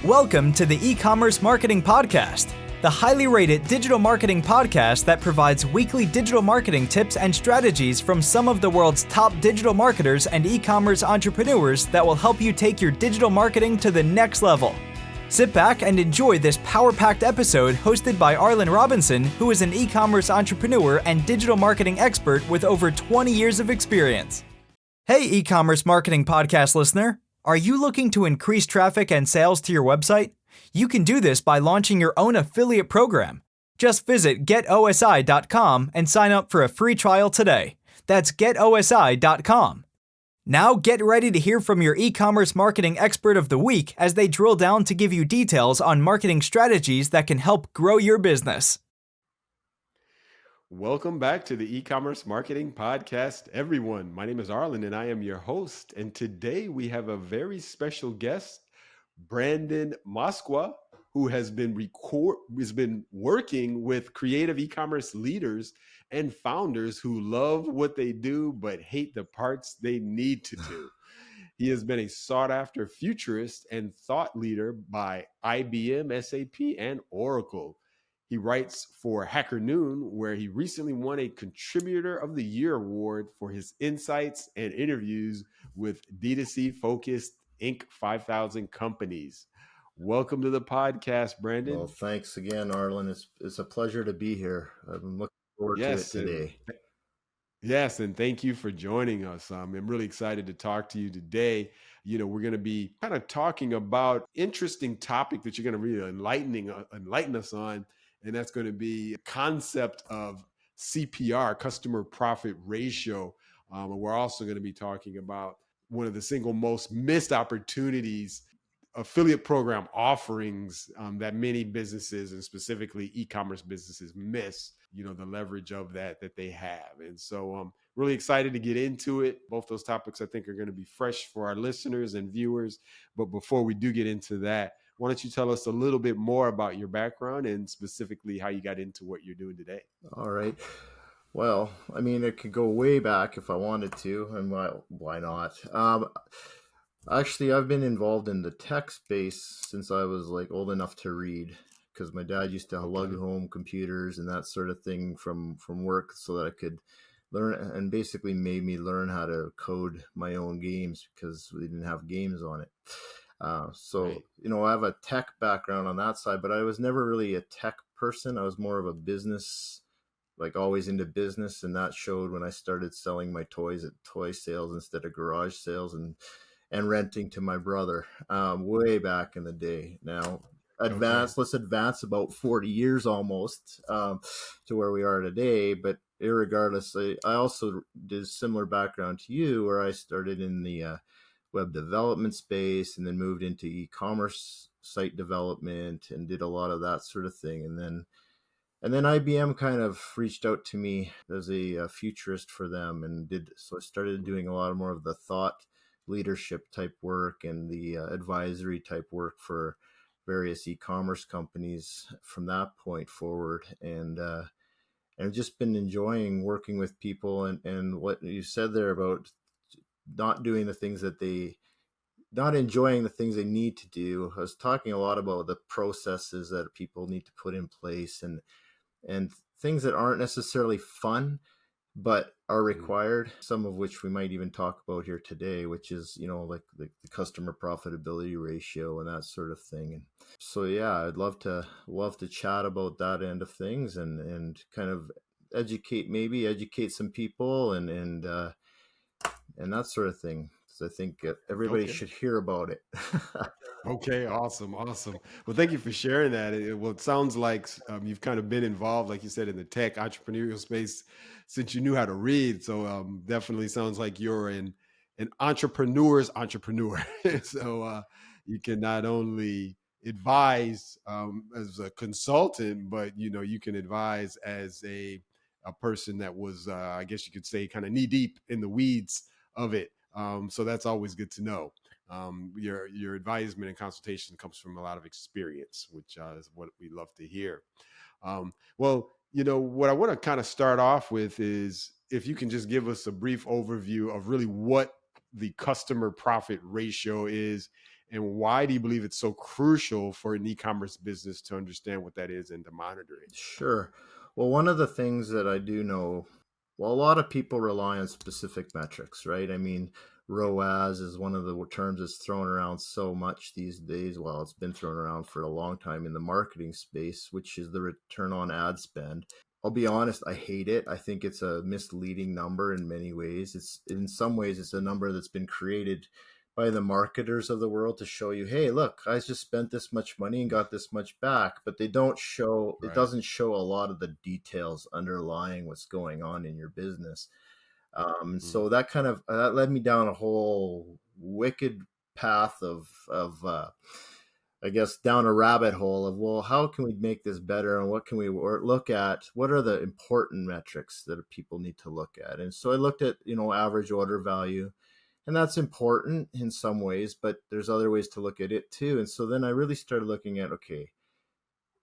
Welcome to the Ecommerce Marketing Podcast, the highly rated digital marketing podcast that provides weekly digital marketing tips and strategies from some of the world's top digital marketers and e-commerce entrepreneurs that will help you take your digital marketing to the next level. Sit back and enjoy this power-packed episode hosted by Arlen Robinson, who is an e-commerce entrepreneur and digital marketing expert with over 20 years of experience. Hey, e-commerce marketing podcast listener. Are you looking to increase traffic and sales to your website? You can do this by launching your own affiliate program. Just visit getosi.com and sign up for a free trial today. That's getosi.com. Now get ready to hear from your e-commerce marketing expert of the week as they drill down to give you details on marketing strategies that can help grow your business. Welcome back to the E-commerce Marketing Podcast, everyone. My name is Arlen and I am your host. And today we have a very special guest, Branden Moskwa, who has been working with creative e-commerce leaders and founders who love what they do but hate the parts they need to do. He has been a sought-after futurist and thought leader by IBM, SAP, and Oracle. He writes for Hackernoon, where he recently won a Contributor of the Year award for his insights and interviews with DTC-focused Inc. 5,000 companies. Welcome to the podcast, Branden. Well, thanks again, Arlen. It's a pleasure to be here. I'm looking forward to it today. Yes, and thank you for joining us. I'm really excited to talk to you today. We're going to be kind of talking about interesting topic that you're going to really enlighten us on. And that's going to be a concept of CPR, customer profit ratio. And we're also going to be talking about one of the single most missed opportunities, affiliate program offerings that many businesses and specifically e-commerce businesses miss, the leverage of that they have. And so I'm really excited to get into it. Both those topics I think are going to be fresh for our listeners and viewers. But before we do get into that, why don't you tell us a little bit more about your background and specifically how you got into what you're doing today? All right. Well, it could go way back if I wanted to, and why not? Actually, I've been involved in the tech space since I was old enough to read, because my dad used to lug home computers and that sort of thing from work so that I could learn, and basically made me learn how to code my own games because we didn't have games on it. Right. I have a tech background on that side, but I was never really a tech person. I was more of a business, always into business. And that showed when I started selling my toys at toy sales instead of garage sales and renting to my brother, way back in the day. Now, let's advance about 40 years almost, to where we are today. But irregardless, I also did a similar background to you, where I started in the, web development space and then moved into e-commerce site development and did a lot of that sort of thing. And then IBM kind of reached out to me as a futurist for them, so I started doing a lot more of the thought leadership type work and the advisory type work for various e-commerce companies from that point forward. And I've just been enjoying working with people and what you said there about not enjoying the things they need to do. I was talking a lot about the processes that people need to put in place and things that aren't necessarily fun, but are required, some of which we might even talk about here today, which is, the customer profitability ratio and that sort of thing. And so, yeah, I'd love to chat about that end of things and kind of educate some people and that sort of thing. So I think everybody should hear about it. Okay, awesome. Well, thank you for sharing that. It sounds like you've kind of been involved, like you said, in the tech entrepreneurial space since you knew how to read. So definitely sounds like you're an entrepreneur's entrepreneur. So you can not only advise as a consultant, but you can advise as a person that was, I guess you could say, kind of knee deep in the weeds of it. So that's always good to know. Your advisement and consultation comes from a lot of experience, which is what we love to hear. Well, what I want to kind of start off with is if you can just give us a brief overview of really what the customer profit ratio is And why do you believe it's so crucial for an e-commerce business to understand what that is and to monitor it? Sure. Well, one of the things that I do know, well, a lot of people rely on specific metrics, right? I mean, ROAS is one of the terms that's thrown around so much these days. Well, it's been thrown around for a long time in the marketing space, which is the return on ad spend. I'll be honest, I hate it. I think it's a misleading number in many ways. It's in some ways it's a number that's been created by the marketers of the world to show you, hey, look, I just spent this much money and got this much back, but they don't show, it Right. doesn't show a lot of the details underlying what's going on in your business. Mm. So that kind of that led me down a whole wicked path of I guess down a rabbit hole of, well, how can we make this better, and what can we look at? What are the important metrics that people need to look at? And so I looked at, average order value, and that's important in some ways, but there's other ways to look at it too. And so then I really started looking at, okay,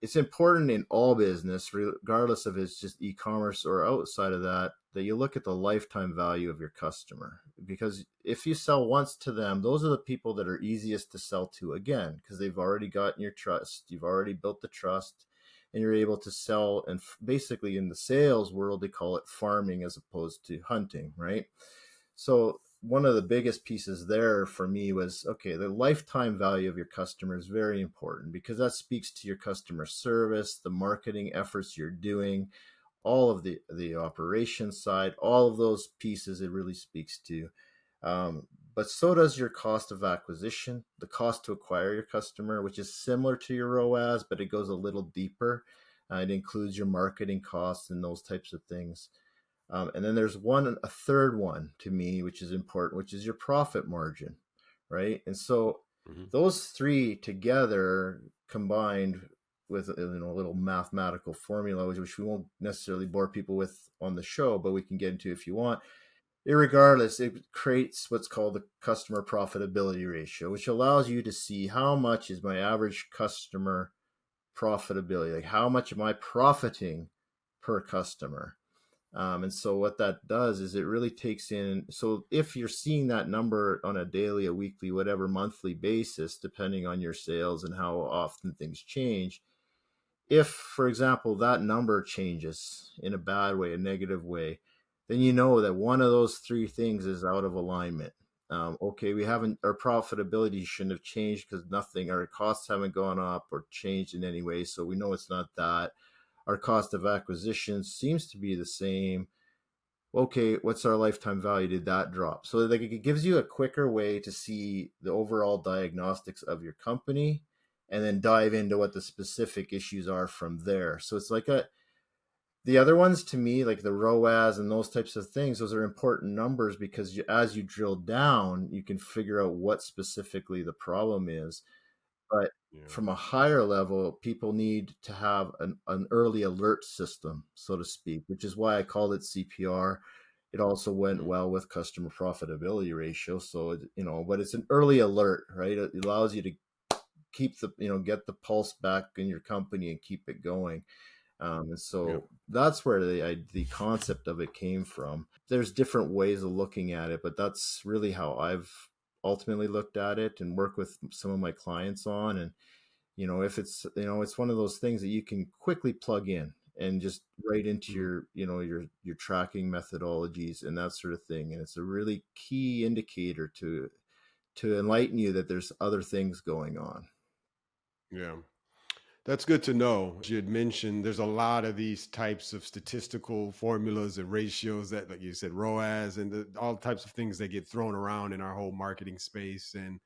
it's important in all business, regardless of it's just e-commerce or outside of that, that you look at the lifetime value of your customer. Because if you sell once to them, those are the people that are easiest to sell to again, because they've already gotten your trust. You've already built the trust, and you're able to sell. And basically in the sales world, they call it farming as opposed to hunting, right? So one of the biggest pieces there for me was, okay, the lifetime value of your customer is very important, because that speaks to your customer service, the marketing efforts you're doing, all of the operations side, all of those pieces it really speaks to. But so does your cost of acquisition, the cost to acquire your customer, which is similar to your ROAS, but it goes a little deeper. It includes your marketing costs and those types of things. And then there's a third one to me, which is important, which is your profit margin, right? And so Mhm. those three together combined with a little mathematical formula, which we won't necessarily bore people with on the show, but we can get into if you want. Irregardless, it creates what's called the customer profitability ratio, which allows you to see how much is my average customer profitability, like how much am I profiting per customer. And so what that does is it really takes in, so if you're seeing that number on a daily, a weekly, whatever monthly basis, depending on your sales and how often things change, if, for example, that number changes in a bad way, a negative way, then you know that one of those three things is out of alignment. Okay, our profitability shouldn't have changed because our costs haven't gone up or changed in any way. So we know it's not that. Our cost of acquisition seems to be the same. Okay, what's our lifetime value? Did that drop? So like it gives you a quicker way to see the overall diagnostics of your company and then dive into what the specific issues are from there. So it's like the other ones to me, like the ROAS and those types of things, those are important numbers because as you drill down, you can figure out what specifically the problem is. But Yeah. from a higher level, people need to have an early alert system, so to speak, which is why I called it CPR. It also went Mm. well with customer profitability ratio. So, but it's an early alert, right? It allows you to keep get the pulse back in your company and keep it going. And Yeah. so that's where the concept of it came from. There's different ways of looking at it, but that's really how I've ultimately looked at it and work with some of my clients on. And, if it's one of those things that you can quickly plug in and just right into Mhm. your tracking methodologies and that sort of thing. And it's a really key indicator to enlighten you that there's other things going on. Yeah. That's good to know. As you had mentioned, there's a lot of these types of statistical formulas and ratios that, like you said, ROAS and all types of things that get thrown around in our whole marketing space. And,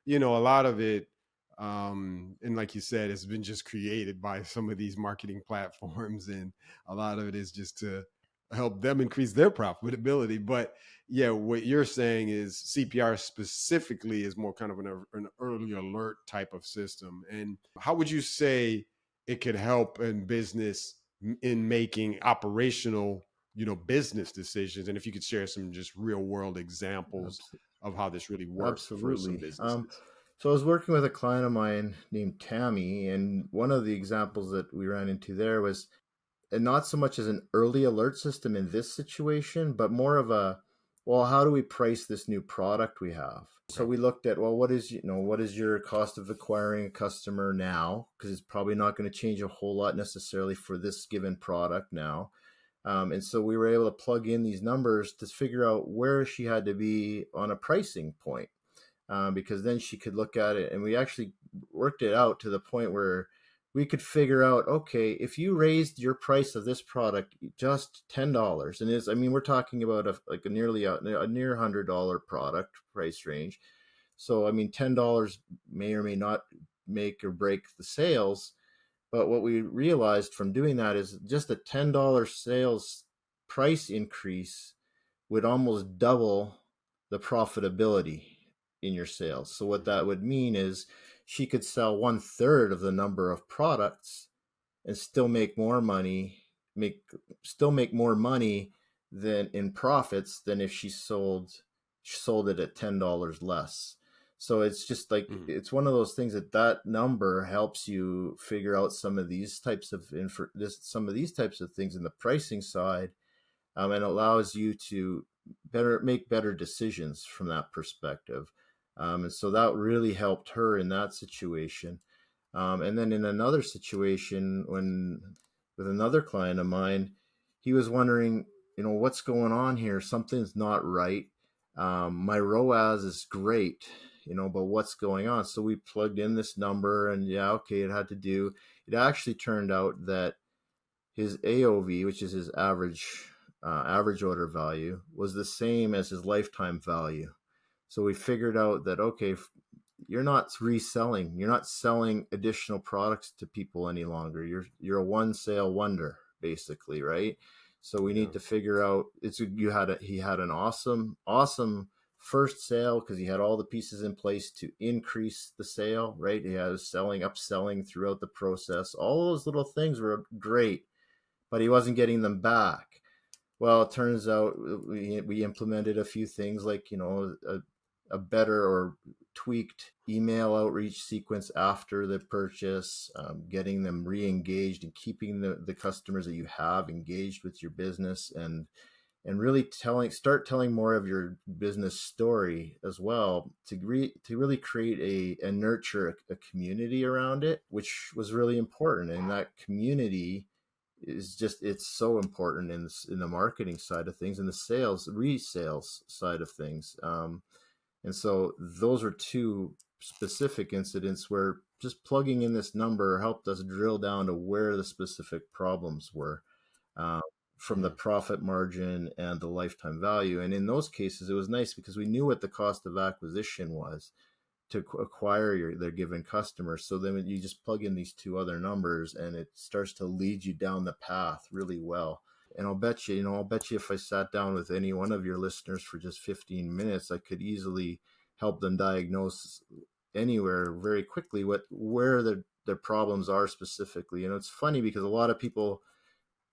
a lot of it, and like you said, it's been just created by some of these marketing platforms. And a lot of it is just to help them increase their profitability. But yeah, what you're saying is CPR specifically is more kind of an early alert type of system. And how would you say it could help in business in making operational, business decisions? And if you could share some just real world examples Abs- of how this really worked for some Absolutely. businesses. So I was working with a client of mine named Tammy, and one of the examples that we ran into there was, and not so much as an early alert system in this situation, but more of well, how do we price this new product we have? So Okay. we looked at, well, what is your cost of acquiring a customer now? Because it's probably not going to change a whole lot necessarily for this given product now. And so we were able to plug in these numbers to figure out where she had to be on a pricing point, because then she could look at it, and we actually worked it out to the point where we could figure out, okay, if you raised your price of this product just $10, and we're talking about a near $100 product price range. So, $10 may or may not make or break the sales. But what we realized from doing that is just a $10 sales price increase would almost double the profitability in your sales. So what that would mean is she could sell 1/3 of the number of products and still make more money, make more money than in profits than if she sold it at $10 less. So it's just like, it's one of those things that number helps you figure out some of these types of things in the pricing side, and allows you to make better decisions from that perspective. And so that really helped her in that situation. And then in another situation, with another client of mine, he was wondering, what's going on here? Something's not right. My ROAS is great, but what's going on? So we plugged in this number, and it actually turned out that his AOV, which is his average order value, was the same as his lifetime value. So we figured out that, okay, you're not reselling, you're not selling additional products to people any longer. You're a one sale wonder, basically, right? So we need to figure out, he had an awesome first sale because he had all the pieces in place to increase the sale, right? He was upselling throughout the process. All those little things were great, but he wasn't getting them back. Well, it turns out we implemented a few things like, a better or tweaked email outreach sequence after the purchase, getting them re-engaged and keeping the customers that you have engaged with your business, and really start telling more of your business story as well, to really create and nurture a community around it, which was really important. And that community it's so important in the marketing side of things and the resales side of things. And so those are two specific incidents where just plugging in this number helped us drill down to where the specific problems were, from the profit margin and the lifetime value. And in those cases, it was nice because we knew what the cost of acquisition was to acquire their given customers. So then you just plug in these two other numbers, and it starts to lead you down the path really well. And I'll bet you if I sat down with any one of your listeners for just 15 minutes, I could easily help them diagnose anywhere very quickly where their problems are specifically. It's funny because a lot of people,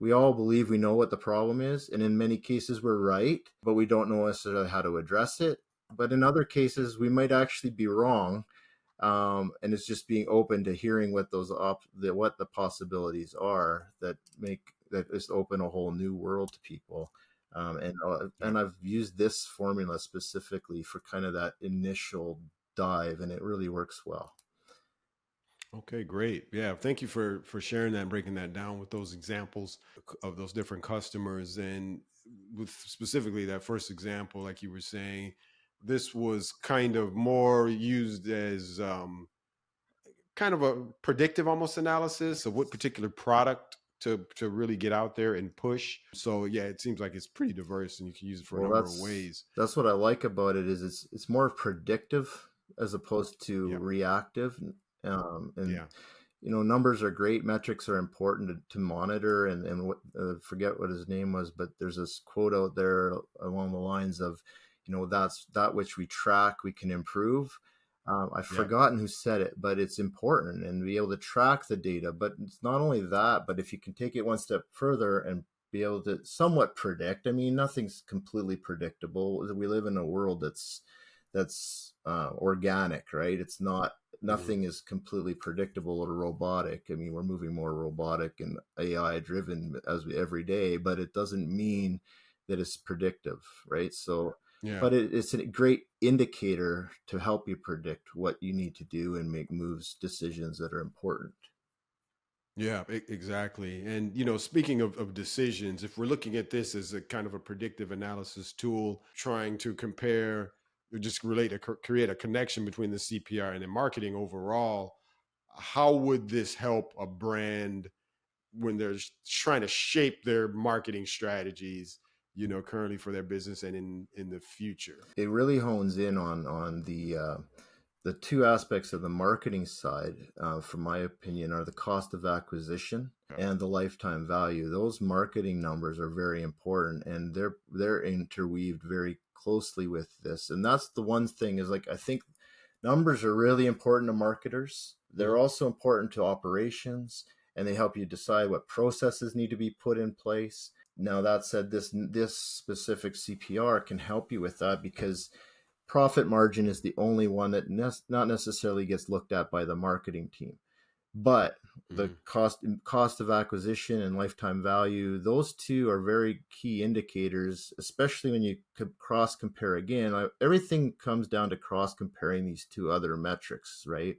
we all believe we know what the problem is, and in many cases we're right, but we don't know necessarily how to address it. But in other cases, we might actually be wrong, and it's just being open to hearing what what the possibilities are that just open a whole new world to people. And I've used this formula specifically for kind of that initial dive, and it really works well. Okay, great. Yeah, thank you for sharing that and breaking that down with those examples of those different customers. And with specifically that first example, like you were saying, this was kind of more used as kind of a predictive almost analysis of what particular product to really get out there and push. So yeah, it seems like it's pretty diverse, and you can use it for a number of ways. That's what I like about it, is it's more predictive as opposed to reactive. Numbers are great, metrics are important to monitor, and what, forget what his name was, but there's this quote out there along the lines of, that's that which we track, we can improve. I've forgotten who said it, but it's important, and be able to track the data. But it's not only that, but if you can take it one step further and be able to somewhat predict. Nothing's completely predictable. We live in a world that's organic, right? It's not, nothing is completely predictable or robotic. We're moving more robotic and AI driven every day, but it doesn't mean that is predictive, right? So, Yeah. but it's a great indicator to help you predict what you need to do and make decisions that are important. Yeah, exactly. And, speaking of decisions, if we're looking at this as a kind of a predictive analysis tool, trying to compare, or just create a connection between the CPR and the marketing overall, how would this help a brand when they're trying to shape their marketing strategies, currently for their business and in the future? It really hones in on the two aspects of the marketing side, from my opinion, are the cost of acquisition Okay. and the lifetime value. Those marketing numbers are very important, and they're interweaved very closely with this. And that's the one thing is, like, I think numbers are really important to marketers. They're also important to operations, and they help you decide what processes need to be put in place. Now, that said, this specific CPR can help you with that, because profit margin is the only one that not necessarily gets looked at by the marketing team. But the cost of acquisition and lifetime value, those two are very key indicators, especially when you cross compare again. Everything comes down to cross comparing these two other metrics, right?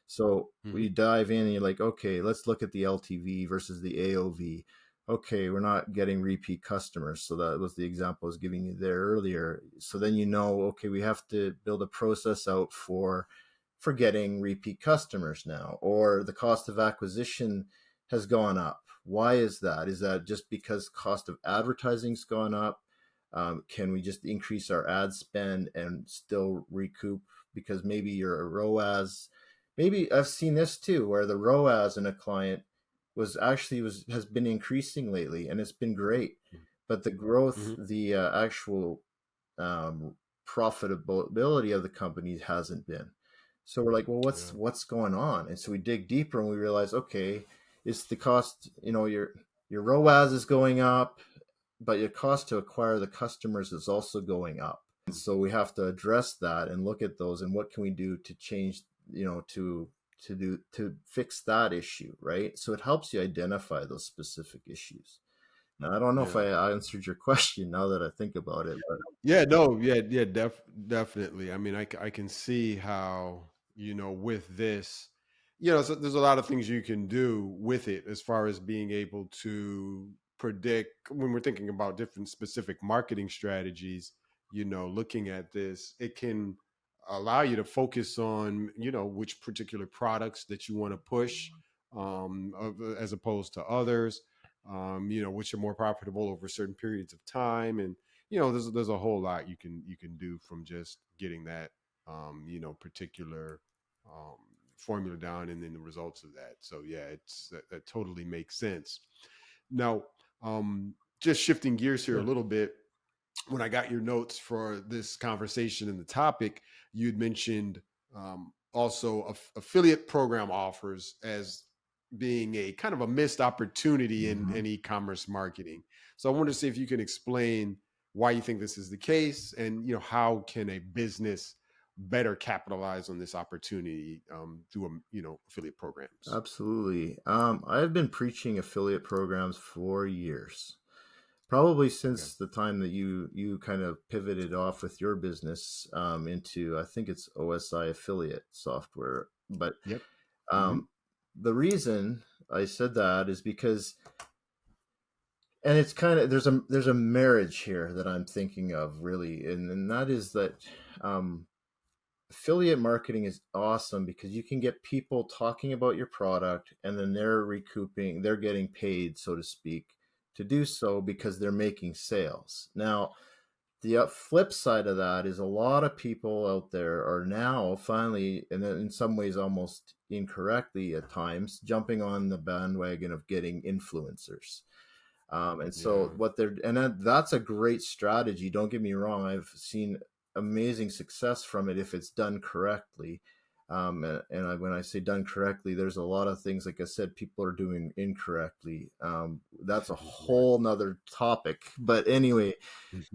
So we dive in and you're like, okay, let's look at the LTV versus the AOV. Okay, we're not getting repeat customers. So that was the example I was giving you there earlier. So then, okay, we have to build a process out for getting repeat customers now, or the cost of acquisition has gone up. Why is that? Is that just because cost of advertising's gone up? Can we just increase our ad spend and still recoup? Because maybe your ROAS, maybe I've seen this too, where the ROAS in a client has been increasing lately, and it's been great, but the growth, the actual profitability of the company hasn't been. So we're like, well, what's going on? And so we dig deeper and we realize, okay, it's the cost. Your ROAS is going up, but your cost to acquire the customers is also going up. And so we have to address that and look at those, and what can we do to change, to fix that issue, right? So it helps you identify those specific issues. Now, I don't know if I answered your question now that I think about it. But... Definitely. I mean, I can see how, with this, so there's a lot of things you can do with it as far as being able to predict when we're thinking about different specific marketing strategies. Looking at this, it can allow you to focus on, which particular products that you want to push, as opposed to others, which are more profitable over certain periods of time. And, there's a whole lot you can do from just getting that, particular formula down, and then the results of that. So yeah, that totally makes sense. Now, just shifting gears here a little bit, when I got your notes for this conversation and the topic, you'd mentioned also affiliate program offers as being a kind of a missed opportunity in e-commerce marketing. So I wanted to see if you can explain why you think this is the case, and how can a business better capitalize on this opportunity through affiliate programs. Absolutely. I've been preaching affiliate programs for years. Probably since the time that you kind of pivoted off with your business into, I think it's OSI affiliate software. But the reason I said that is because, and it's kind of, there's a marriage here that I'm thinking of really, and that is that affiliate marketing is awesome because you can get people talking about your product, and then they're getting paid, so to speak, to do so because they're making sales. Now, the flip side of that is a lot of people out there are now finally, and in some ways almost incorrectly at times, jumping on the bandwagon of getting influencers. That's a great strategy. Don't get me wrong. I've seen amazing success from it if it's done correctly. When I say done correctly, there's a lot of things, like I said, people are doing incorrectly. That's a whole nother topic. But anyway,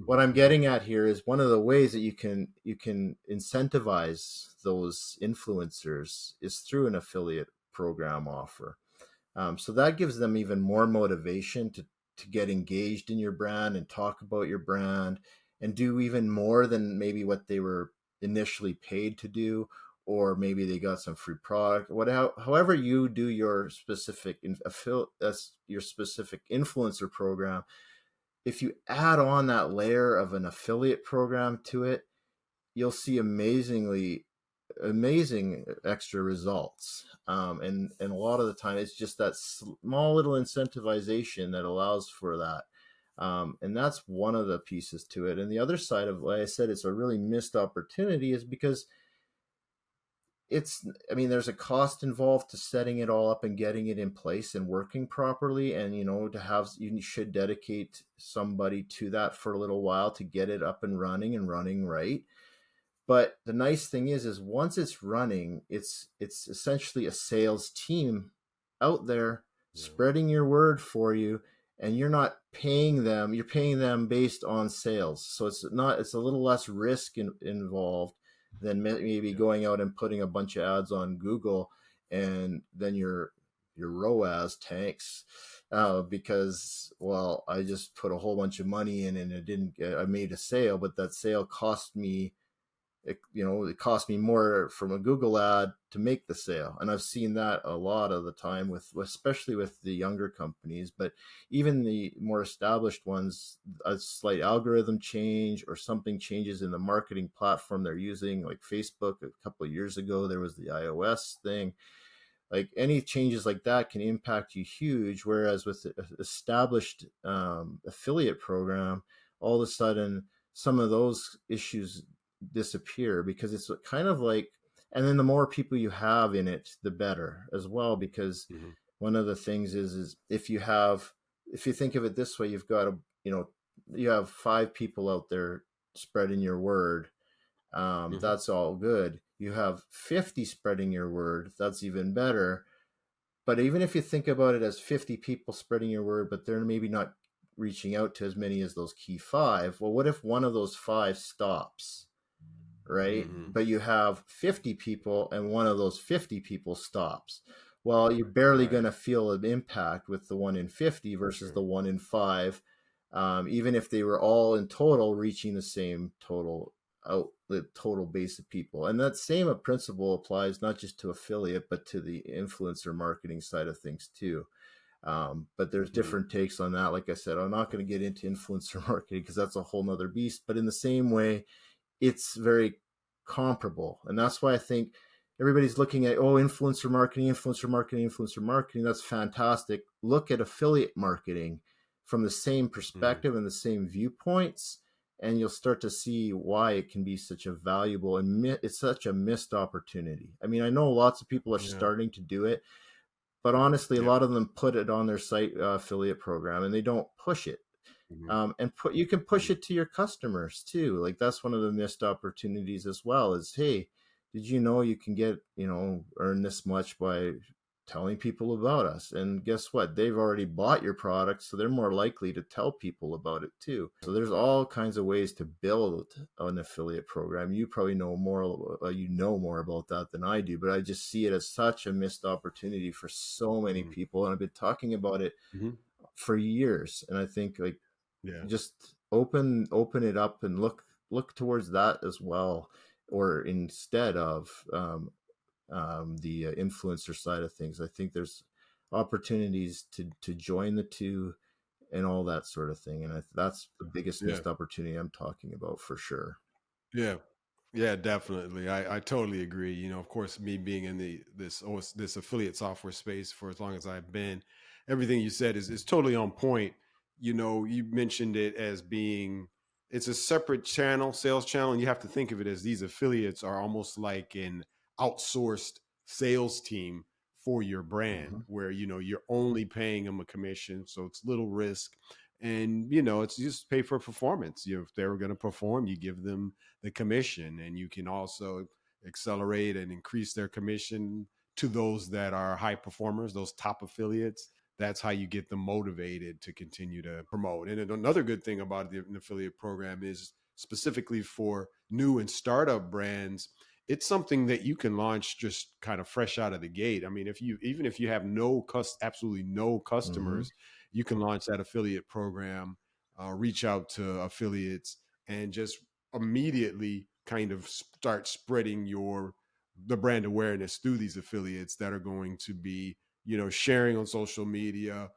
what I'm getting at here is one of the ways that you can incentivize those influencers is through an affiliate program offer. So that gives them even more motivation to get engaged in your brand and talk about your brand and do even more than maybe what they were initially paid to do, or maybe they got some free product, however you do your specific your specific influencer program. If you add on that layer of an affiliate program to it, you'll see amazing extra results. And a lot of the time it's just that small little incentivization that allows for that. And that's one of the pieces to it. And the other side of why I said it's a really missed opportunity is because there's a cost involved to setting it all up and getting it in place and working properly. And, you should dedicate somebody to that for a little while to get it up and running right. But the nice thing is once it's running, it's essentially a sales team out there spreading your word for you, and you're not paying them. You're paying them based on sales. So it's a little less risk involved than maybe going out and putting a bunch of ads on Google, and then your ROAS tanks because, well, I just put a whole bunch of money in and I made a sale, but that sale cost me, it cost me more from a Google ad to make the sale. And I've seen that a lot of the time especially with the younger companies, but even the more established ones, a slight algorithm change or something changes in the marketing platform they're using, like Facebook. A couple of years ago, there was the iOS thing. Like any changes like that can impact you huge. Whereas with the established affiliate program, all of a sudden some of those issues disappear, because it's kind of like, and then the more people you have in it, the better as well, because one of the things is if you think of it this way, you've got you have 5 people out there spreading your word. That's all good. You have 50 spreading your word. That's even better. But even if you think about it as 50 people spreading your word, but they're maybe not reaching out to as many as those key 5. Well, what if one of those 5 stops? Right? But you have 50 people and one of those 50 people stops. Well, you're barely going to feel an impact with the 1 in 50 versus the 1 in 5, even if they were all in total reaching the same the total base of people. And that same principle applies not just to affiliate, but to the influencer marketing side of things too. But there's different takes on that. Like I said, I'm not going to get into influencer marketing because that's a whole nother beast. But in the same way, it's very comparable. And that's why I think everybody's looking at, influencer marketing. That's fantastic. Look at affiliate marketing from the same perspective and the same viewpoints, and you'll start to see why it can be such a valuable and it's such a missed opportunity. I mean, I know lots of people are starting to do it, but honestly, a lot of them put it on their site affiliate program and they don't push it. You can push it to your customers too. Like that's one of the missed opportunities as well, is, hey, did you know you can get, earn this much by telling people about us? And guess what? They've already bought your product, so they're more likely to tell people about it too. So there's all kinds of ways to build an affiliate program. You probably know more about that than I do, but I just see it as such a missed opportunity for so many people. And I've been talking about it for years. And I think just open it up and look towards that as well, or instead of the influencer side of things. I think there's opportunities to join the two and all that sort of thing. And that's the biggest missed opportunity I'm talking about for sure. Yeah, definitely. I totally agree. Of course, me being in this affiliate software space for as long as I've been, everything you said is totally on point. You mentioned it as being, it's a separate channel, sales channel, and you have to think of it as these affiliates are almost like an outsourced sales team for your brand, where, you're only paying them a commission. So it's little risk. And, it's just pay for performance. If they're going to perform, you give them the commission, and you can also accelerate and increase their commission to those that are high performers, those top affiliates. That's how you get them motivated to continue to promote. And another good thing about an affiliate program is, specifically for new and startup brands, it's something that you can launch just kind of fresh out of the gate. I mean, even if you have absolutely no customers, you can launch that affiliate program, reach out to affiliates, and just immediately kind of start spreading the brand awareness through these affiliates that are going to be, sharing on social media,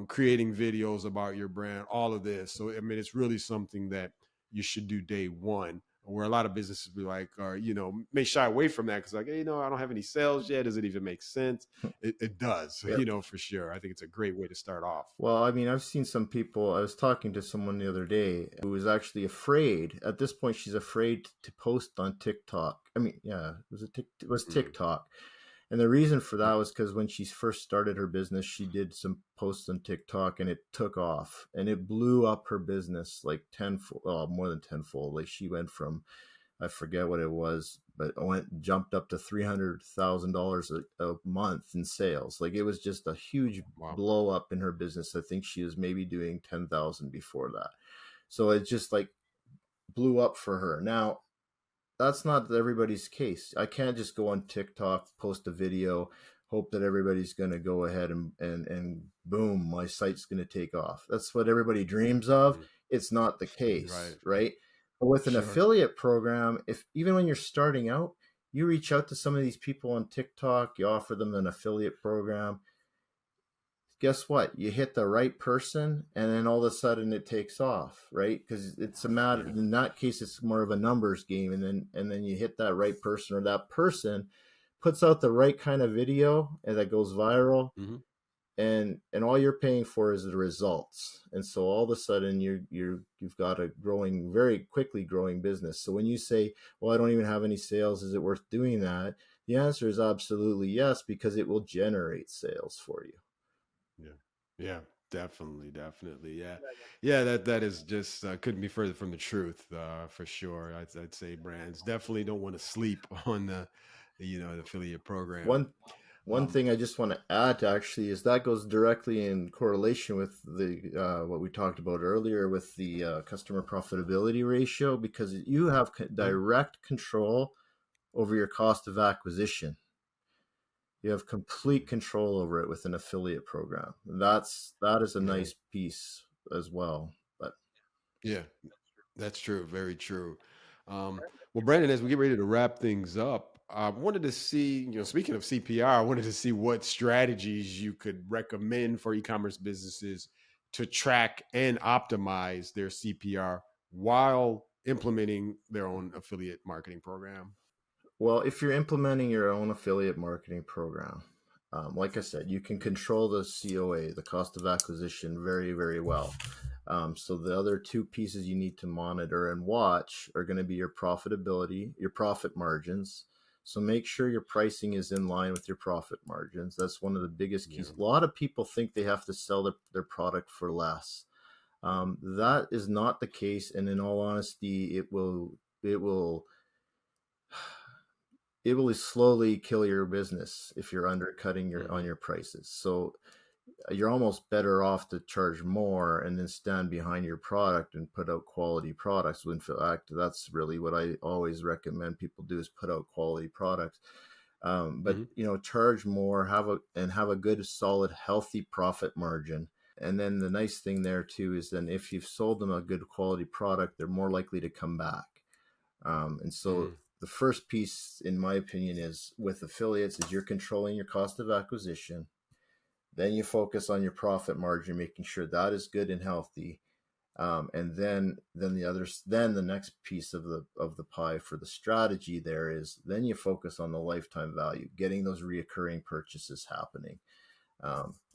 creating videos about your brand, all of this. So, I mean, it's really something that you should do day one, where a lot of businesses be like, or, may shy away from that because like, hey, I don't have any sales yet. Does it even make sense? It does, Yep. for sure. I think it's a great way to start off. Well, I mean, I've seen some people. I was talking to someone the other day who was actually afraid. At this point, she's afraid to post on TikTok. I mean, yeah, it was TikTok. And the reason for that was because when she first started her business, she did some posts on TikTok and it took off and it blew up her business like tenfold, more than tenfold. Like she went from, I forget what it was, but jumped up to $300,000 a month in sales. Like it was just a huge blow up in her business. I think she was maybe doing 10,000 before that. So it just like blew up for her. Now, that's not everybody's case. I can't just go on TikTok, post a video, hope that everybody's going to go ahead and boom, my site's going to take off. That's what everybody dreams of. It's not the case, right? But with an affiliate program, even when you're starting out, you reach out to some of these people on TikTok, you offer them an affiliate program. Guess what? You hit the right person and then all of a sudden it takes off, right? Because it's a matter, in that case, it's more of a numbers game. And then you hit that right person, or that person puts out the right kind of video and that goes viral. And all you're paying for is the results. And so all of a sudden you've got a very quickly growing business. So when you say, well, I don't even have any sales, is it worth doing that? The answer is absolutely yes, because it will generate sales for you. Yeah, definitely. Yeah. That is just couldn't be further from the truth, for sure. I'd say brands definitely don't want to sleep on the affiliate program. One thing I just want to add actually is that goes directly in correlation with the what we talked about earlier with the customer profitability ratio, because you have direct control over your cost of acquisition. You have complete control over it with an affiliate program. That is a nice piece as well. But yeah, that's true. Very true. Well, Branden, as we get ready to wrap things up, I wanted to see, speaking of CPR, I wanted to see what strategies you could recommend for e-commerce businesses to track and optimize their CPR while implementing their own affiliate marketing program. Well, if you're implementing your own affiliate marketing program, like I said, you can control the COA, the cost of acquisition, very, very well. So the other two pieces you need to monitor and watch are going to be your profitability, your profit margins. So make sure your pricing is in line with your profit margins. That's one of the biggest keys. A lot of people think they have to sell their product for less. That is not the case. And in all honesty, it will slowly kill your business if you're undercutting on your prices. So you're almost better off to charge more and then stand behind your product and put out quality products. In fact, that's really what I always recommend people do, is put out quality products. But charge more, have a good, solid, healthy profit margin. And then the nice thing there too is then if you've sold them a good quality product, they're more likely to come back. And so the first piece, in my opinion, is with affiliates is you're controlling your cost of acquisition. Then you focus on your profit margin, making sure that is good and healthy. And then the next piece of the pie for the strategy there is then you focus on the lifetime value, getting those reoccurring purchases happening.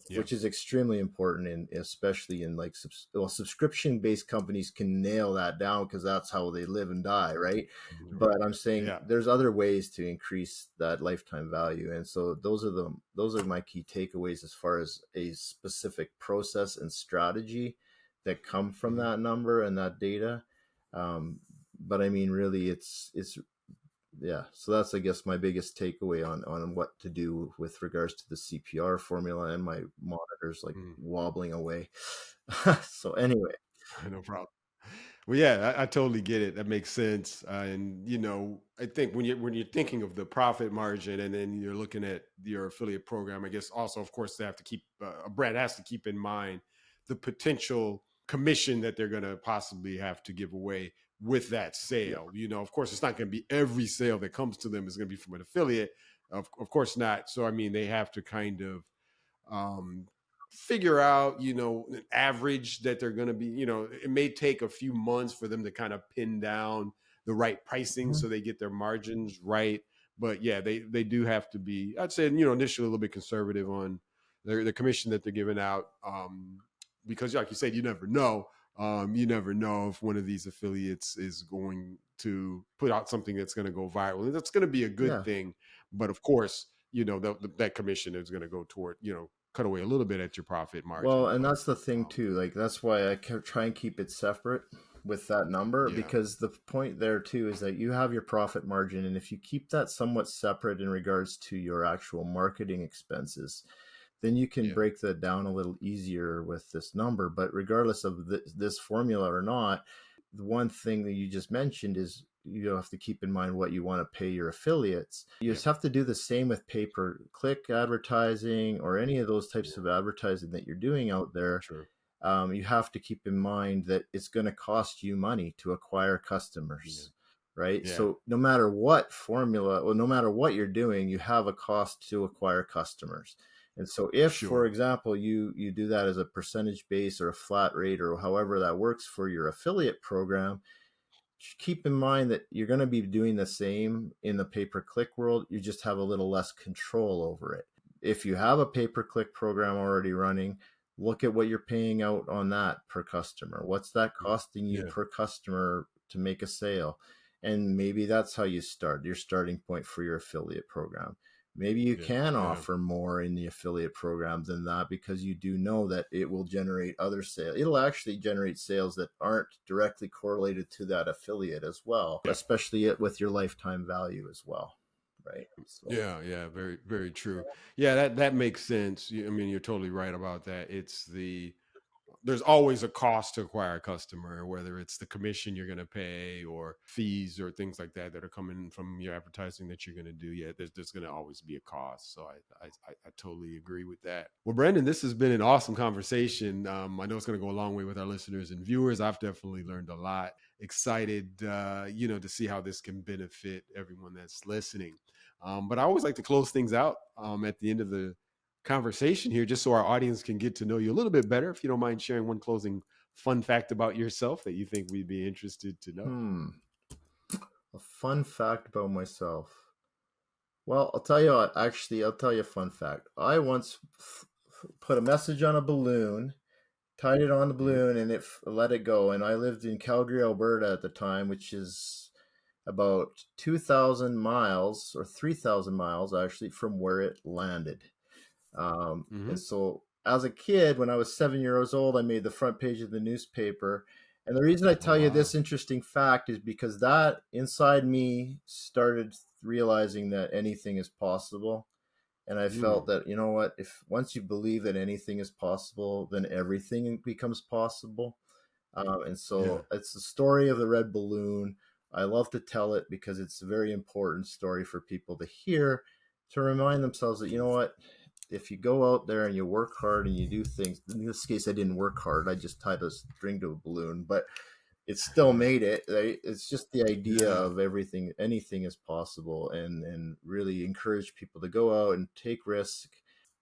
Which is extremely important, especially in like subscription-based companies can nail that down because that's how they live and die, right? But I'm saying there's other ways to increase that lifetime value, and so those are my key takeaways as far as a specific process and strategy that come from that number and that data. But I mean, really, it's. Yeah, so that's, I guess, my biggest takeaway on what to do with regards to the CPR formula, and my monitor's like wobbling away. So anyway. No problem. Well, yeah, I totally get it. That makes sense. And I think when you're thinking of the profit margin, and then you're looking at your affiliate program, I guess also, of course, they have to keep a brand has to keep in mind the potential commission that they're going to possibly have to give away with that Yeah. sale. Of course, it's not going to be every sale that comes to them is going to be from an affiliate. Of course not. So I mean, they have to kind of um, figure out, an average that they're going to be, it may take a few months for them to kind of pin down the right pricing Mhm. so they get their margins right. But yeah, they do have to be, I'd say, initially a little bit conservative on the commission that they're giving out. Because like you said, you never know. You never know if one of these affiliates is going to put out something that's going to go viral. And that's going to be a good Yeah. thing. But of course, that commission is going to go toward, cut away a little bit at your profit Well, margin. and But that's the thing um, too. Like that's why I try and keep it separate with that number, yeah, because the point there too is that you have your profit margin, and if you keep that somewhat separate in regards to your actual marketing expenses, then you can yeah, break that down a little easier with this number. But regardless of this formula or not, the one thing that you just mentioned is you have to keep in mind what you want to pay your affiliates. You yeah, just have to do the same with pay-per-click advertising or any of those types yeah, of advertising that you're doing out there. true. You have to keep in mind that it's going to cost you money to acquire Yeah, customers, right? yeah, So no matter what formula, or no matter what you're doing, you have a cost to acquire customers. And so if, for sure. example, you do that as a percentage base or a flat rate or however that works for your affiliate program, keep in mind that you're going to be doing the same in the pay-per-click world. You just have a little less control over it. If you have a pay-per-click program already running, look at what you're paying out on that per customer. What's that costing you Yeah, per customer to make a sale? And maybe that's how you start, your starting point for your affiliate program. Maybe you yeah, can yeah, offer more in the affiliate program than that, because you do know that it will generate other sales. It'll actually generate sales that aren't directly correlated to that affiliate as well, yeah. especially with your lifetime value as well, right? So, Yeah, yeah, very, very true. Yeah, that makes sense. I mean, you're totally right about that. There's always a cost to acquire a customer, whether it's the commission you're going to pay or fees or things like that are coming from your advertising that you're going to do. Yeah, there's going to always be a cost. So I totally agree with that. Well, Branden, this has been an awesome conversation. I know it's going to go a long way with our listeners and viewers. I've definitely learned a lot. Excited, to see how this can benefit everyone that's listening. But I always like to close things out at the end of the conversation here, just so our audience can get to know you a little bit better. If you don't mind sharing one closing fun fact about yourself that you think we'd be interested to know. a fun fact about myself. Well, I'll tell you what, actually, I'll tell you a fun fact. I once put a message on a balloon, tied it on the Mhm. balloon, and let it go. And I lived in Calgary, Alberta at the time, which is about 2,000 miles or 3,000 miles actually from where it landed. And Mhm. so as a kid, when I was 7 years old, I made the front page of the newspaper. And the reason I Oh tell you wow. this interesting fact is because that inside me started realizing that anything is possible. And I felt Mm. that, you know what, if once you believe that anything is possible, then everything becomes possible. And Yeah. so it's the story of the red balloon. I love to tell it because it's a very important story for people to hear, to remind themselves that, you know what, if you go out there and you work hard and you do things, in this case, I didn't work hard. I just tied a string to a balloon, but it still made it. Right? It's just the idea Yeah. of anything is possible, and really encourage people to go out and take risk,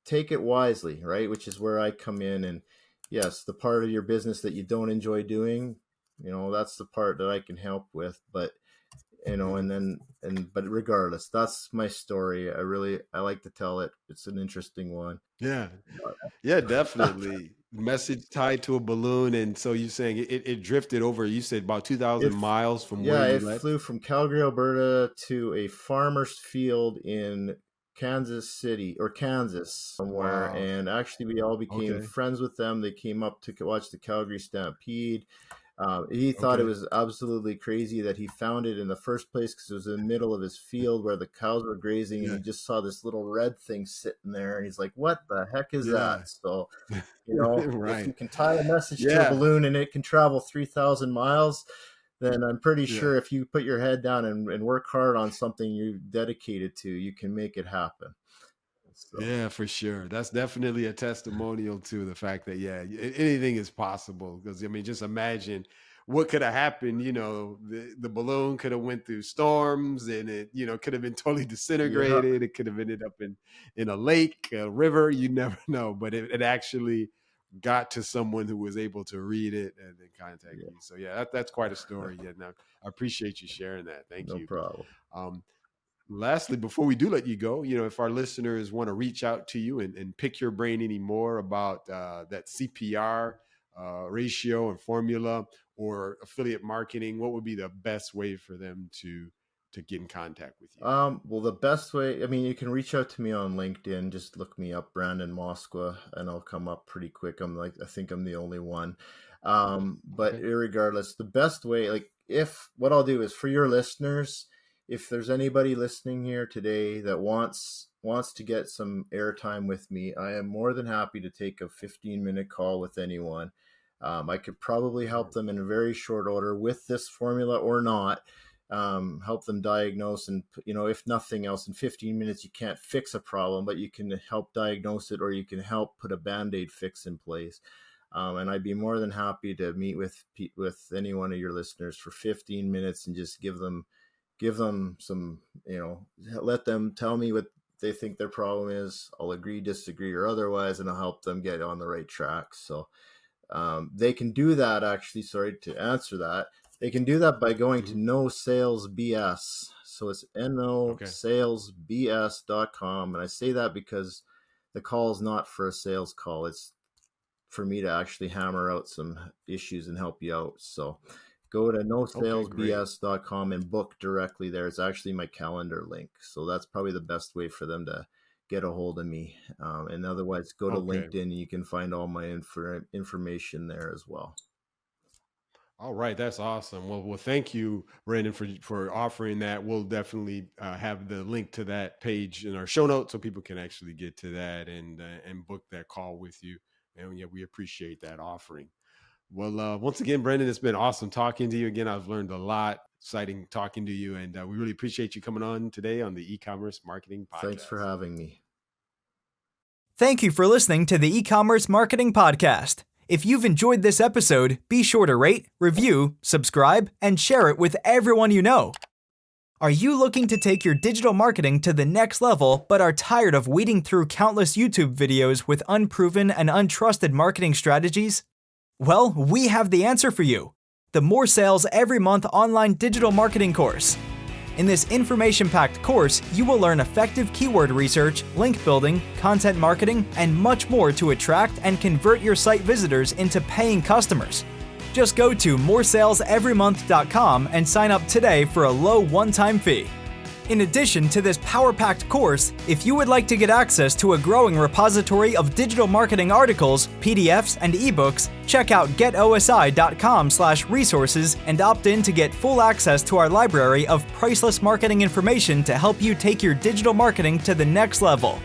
take it wisely, right? Which is where I come in. And yes, the part of your business that you don't enjoy doing, that's the part that I can help with. But Mhm. but regardless, that's my story. I like to tell it. It's an interesting one. Yeah. Yeah, definitely. Message tied to a balloon. And so you're saying it drifted over, you said about 2,000 If miles from where Yeah, you it left? flew from Calgary, Alberta to a farmer's field in Kansas City or Kansas somewhere. Wow. And actually, we all became Okay. friends with them. They came up to watch the Calgary Stampede. He thought it Okay. was absolutely crazy that he found it in the first place because it was in the middle of his field where the cows were grazing, and Yeah. he just saw this little red thing sitting there, and he's like, "What the heck is that?" Yeah. So, if Right. you can tie a message to a Yeah. balloon and it can travel 3,000 miles, then I'm pretty Yeah. sure if you put your head down and work hard on something you're dedicated to, you can make it happen. So, Yeah, for sure. That's definitely a testimonial to the fact that anything is possible. Because I mean, just imagine what could have happened. The balloon could have went through storms, and it could have been totally yeah, disintegrated. It could have ended up in a lake, a river. You never know. But it actually got to someone who was able to read it and then contact yeah, you. So yeah, that's quite a story. Yeah, now I appreciate you sharing that. Thank no you. problem. Um, Lastly, before we do let you go, if our listeners want to reach out to you and pick your brain any more about that CPR ratio and formula or affiliate marketing, what would be the best way for them to get in contact with you? Well, the best way, I mean, you can reach out to me on LinkedIn. Just look me up, Branden Moskwa, and I'll come up pretty quick. I think I'm the only one. But Okay. irregardless, the best way, what I'll do is for your listeners, if there's anybody listening here today that wants to get some airtime with me, I am more than happy to take a 15-minute call with anyone. I could probably help them in a very short order with this formula or not. Help them diagnose, and if nothing else, in 15 minutes you can't fix a problem, but you can help diagnose it, or you can help put a band-aid fix in place. And I'd be more than happy to meet with any one of your listeners for 15 minutes and just give them some, let them tell me what they think their problem is. I'll agree, disagree, or otherwise, and I'll help them get on the right track. So they can do that, actually. Sorry to answer that. They can do that by going to No Sales BS. So it's nosalesbs.com. And I say that because the call is not for a sales call. It's for me to actually hammer out some issues and help you out. So go to Okay, great. nosalesbs.com and book directly there. It's actually my calendar link. So that's probably the best way for them to get a hold of me. And otherwise, go to Okay. LinkedIn and you can find all my information there as well. All right, that's awesome. Well, thank you, Branden, for offering that. We'll definitely have the link to that page in our show notes so people can actually get to that and book that call with you. And yeah, we appreciate that offering. Well, once again, Branden, it's been awesome talking to you again. I've learned a lot. Exciting talking to you, and we really appreciate you coming on today on the E-commerce Marketing Podcast. Thanks for having me. Thank you for listening to the E-commerce Marketing Podcast. If you've enjoyed this episode, be sure to rate, review, subscribe, and share it with everyone you know. Are you looking to take your digital marketing to the next level but are tired of wading through countless YouTube videos with unproven and untrusted marketing strategies? Well, we have the answer for you. The More Sales Every Month online digital marketing course. In this information-packed course, you will learn effective keyword research, link building, content marketing, and much more to attract and convert your site visitors into paying customers. Just go to moresaleseverymonth.com and sign up today for a low one-time fee. In addition to this power-packed course, if you would like to get access to a growing repository of digital marketing articles, PDFs, and ebooks, check out getosi.com/resources and opt in to get full access to our library of priceless marketing information to help you take your digital marketing to the next level.